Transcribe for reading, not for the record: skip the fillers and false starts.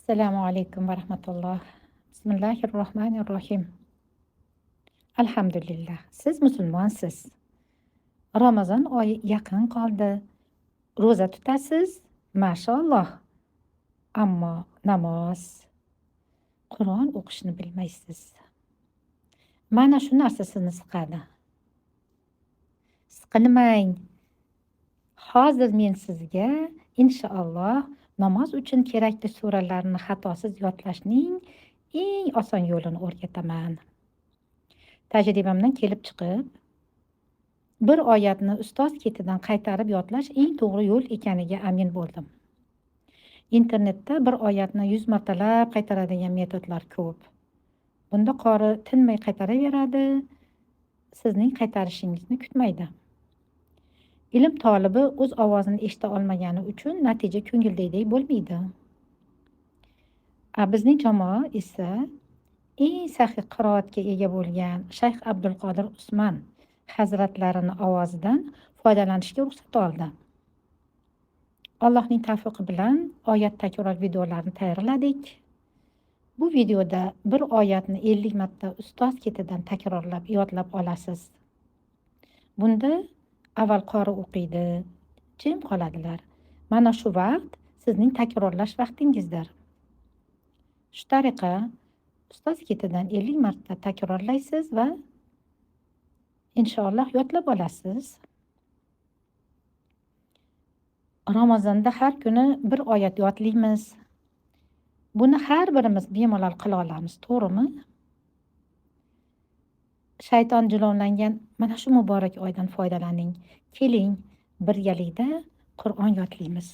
Assalomu alaykum va rahmatulloh. Bismillahir-rohmanir-rohim. Alhamdulillah. Siz musulmonsiz. Ramazon oyi yaqin qoldi. Ro'za tutasiz? Mashaalloh. Ammo namoz, Qur'on o'qishni bilmaysiz. Mana shu narsa sizni siqadi. Siqilmang. Hozir men sizga inshaalloh namoz uchun kerakli suralarni xatosiz yodlashning eng oson yo'lini o'rgataman. Tajribamdan kelib chiqib, bir oyatni ustoz ketidan qaytarib yodlash eng to'g'ri yo'l ekaniga amin bo'ldim. Internetda bir oyatni 100 martalab qaytaradigan metodlar ko'p. Bunda qori tinmay qaytaraveradi, sizning qaytarishingizni kutmaydi. Ilm tolibi o'z ovozini eshita olmagani uchun natija ko'ngildagidek bo'lmaydi. Bizning jamoa esa eng saxiy qiroatga ega bo'lgan Shayx Abdulqodir Usmon hazratlarini ovozidan foydalanishga ruxsat oldi. Allohning tavfiqi bilan oyat takror videolarini tayyorladik. Bu videoda bir oyatni 50 marta ustoz ketidan takrorlab yodlab olasiz. Bunda avval qori o'qiydi, jim qoladilar. Mana shu vaqt sizning takrorlash vaqtingizdir. Shu tariqa ustoz ketidan 50 marta takrorlaysiz va inshaalloh yodlab olasiz. Ramazonda har kuni bir oyat yodlaymiz. Buni har birimiz bemalol qila olamiz, to'g'rimi? Shayton jilovlangan mana shu muborak oydan foydalaning. Keling, birgalikda Qur'on yodlaymiz.